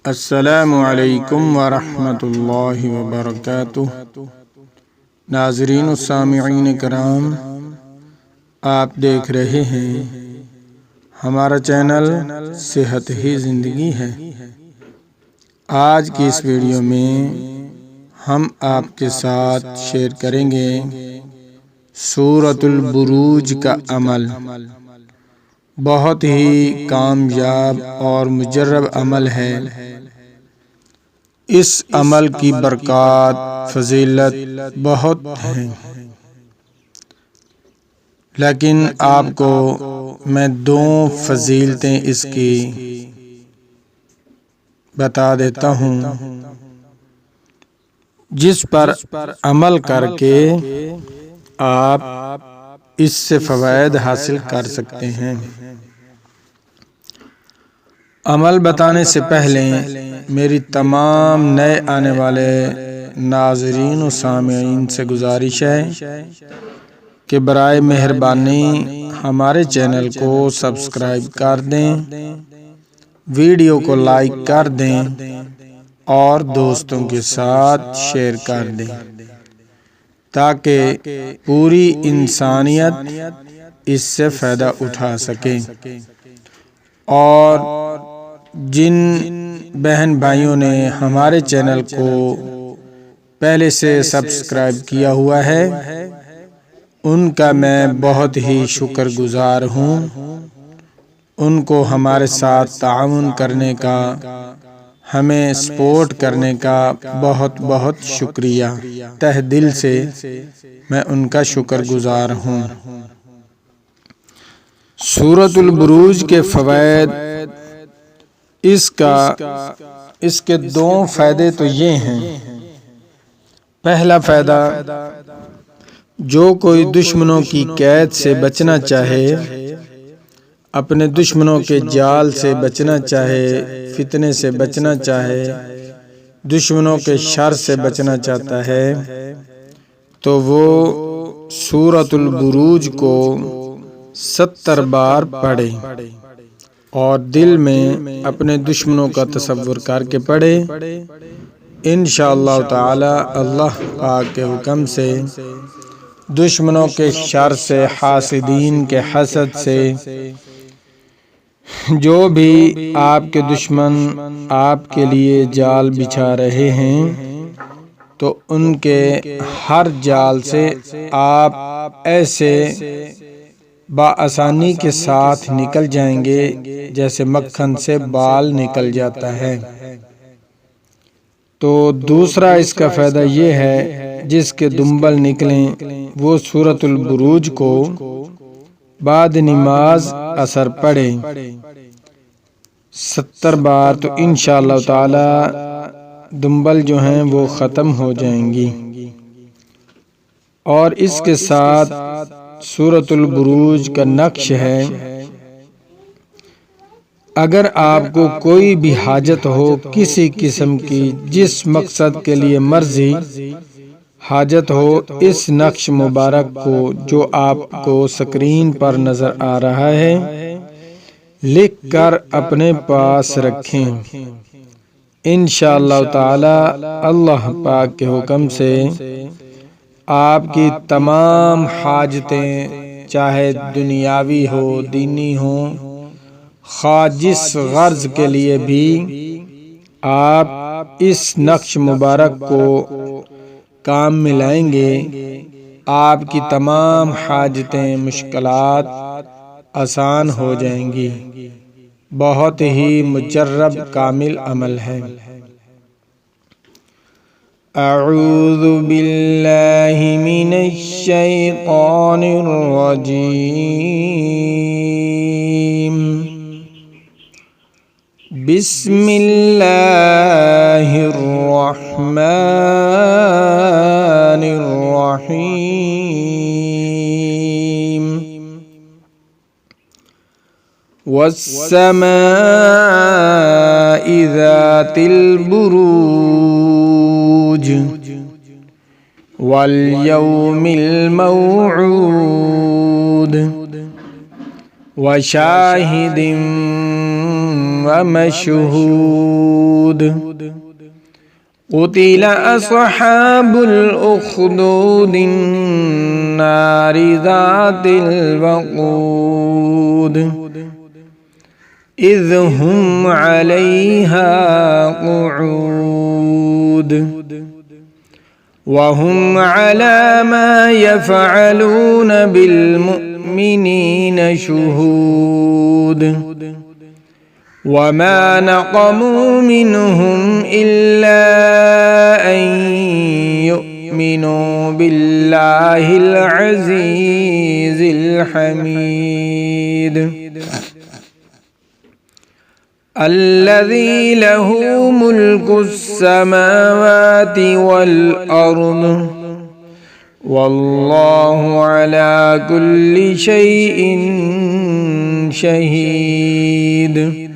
السلام علیکم ورحمۃ اللہ وبرکاتہ۔ ناظرین و سامعین کرام، آپ دیکھ رہے ہیں ہمارا چینل صحت ہی زندگی ہے۔ آج کی اس ویڈیو میں ہم آپ کے ساتھ شیئر کریں گے سورۃ البروج کا عمل۔ بہت ہی کامیاب اور مجرب عمل ہے۔ اس عمل کی برکات فضیلت بہت ہیں، لیکن آپ کو میں دو فضیلتیں اس کی بتا دیتا ہوں، جس پر عمل کر کے آپ اس سے فوائد حاصل کر سکتے ہیں۔ عمل بتانے سے پہلے میری تمام نئے آنے والے ناظرین و سامعین سے گزارش ہے کہ برائے مہربانی ہمارے چینل کو سبسکرائب کر دیں، ویڈیو کو لائک کر دیں اور دوستوں کے ساتھ شیئر کر دیں، تاکہ پوری انسانیت اس سے فائدہ اٹھا سکے۔ اور جن بہن بھائیوں نے ہمارے چینل کو پہلے سے سبسکرائب کیا ہوا ہے، ان کا میں بہت ہی شکر گزار ہوں۔ ان کو ہمارے ساتھ تعاون کرنے کا، ہمیں سپورٹ کرنے کا بہت بہت شکریہ۔ تہ دل سے میں ان کا شکر گزار ہوں۔ سورۃ البروج کے فوائد، اس کے دو فائدے تو یہ ہیں۔ پہلا فائدہ، جو کوئی دشمنوں کی قید سے بچنا چاہے، اپنے دشمنوں کے جال سے بچنا چاہے، فتنے سے بچنا چاہے، دشمنوں کے شر سے بچنا چاہتا ہے، تو وہ سورۃ البروج کو 70 بار پڑھے اور دل میں اپنے دشمنوں کا تصور کر کے پڑھے۔ انشاءاللہ تعالی اللہ پاک کے حکم سے دشمنوں کے شر سے، حاسدین کے حسد سے، جو بھی آپ کے دشمن آپ کے لیے جال بچھا رہے ہیں، تو ان کے ہر جال سے آپ ایسے بآسانی کے ساتھ نکل جائیں گے جیسے مکھن سے بال نکل جاتا ہے۔ تو دوسرا اس کا فائدہ یہ ہے، جس کے دنبل نکلیں وہ سورۃ البروج کو بعد نماز عصر پڑھے 70 بار، تو انشاءاللہ تعالی دنبل جو ہیں وہ ختم ہو جائیں گی۔ اور اس کے ساتھ سورۃ البروج کا نقش ہے، اگر آپ کو کوئی بھی حاجت ہو کسی قسم کی، جس مقصد کے لیے مرضی حاجت ہو، اس نقش مبارک کو جو آپ کو سکرین پر نظر آ رہا ہے لکھ کر اپنے پاس رکھیں۔ انشاءاللہ تعالی اللہ پاک کے حکم سے آپ کی تمام حاجتیں، چاہے دنیاوی ہو دینی ہو، خواہ جس غرض کے لیے بھی، آپ اس نقش مبارک کو کام میں لائیں گے، آپ کی تمام حاجتیں، مشکلات آسان ہو جائیں گی۔ بہت ہی مجرب کامل عمل ہے۔ اعوذ باللہ من الشیطان الرجیم، بسم اللہ الرحمن الرحیم، والسماء ذات البروج، والیوم الموعود، وشاہد ومشهود قتل أصحاب الأخدود النار ذات الوقود إذ هم عليها قعود وهم على ما يفعلون بالمؤمنين شهود وما نقموا منهم إلا أن يؤمنوا بالله العزيز الحميد الذي له ملك السماوات والأرض والله على كل شيء شهيد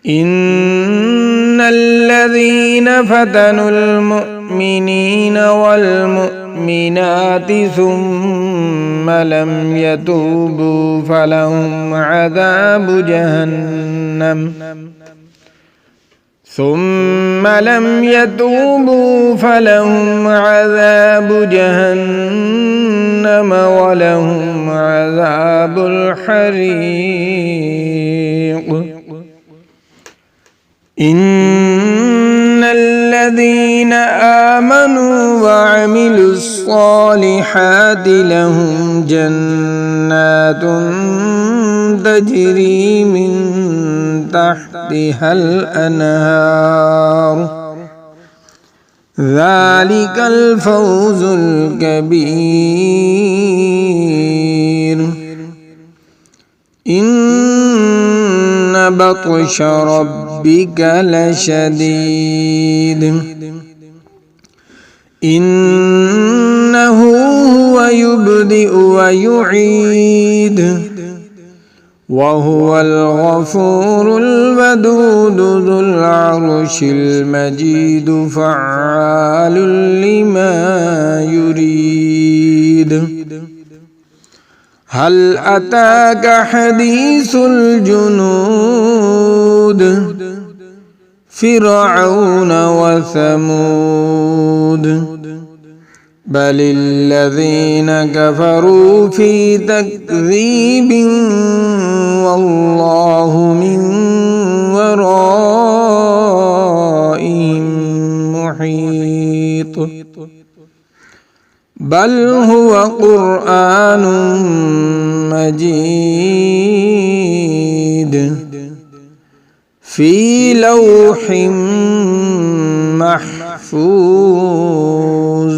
إن الذين فتنوا المؤمنين والمؤمنات ثم لم يتوبوا فلهم عذاب جهنم ولهم عذاب الحريق إن الذين آمنوا وعملوا الصالحات لهم جنات تجري من تحتها الأنهار ذلك الفوز الكبير إن بطش ربك لشديد إنه هو يبدئ ويعيد وهو الغفور الودود ذو العرش المجيد فعال لما يريد هل أتاك حديث الجنود فرعون وثمود بل الذين كفروا في تكذيب والله من ورائهم محيط بل هو قرآن مجيد في لوح محفوظ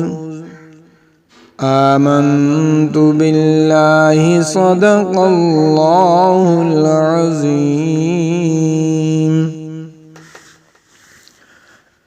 آمنت بالله صدق الله العظيم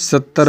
70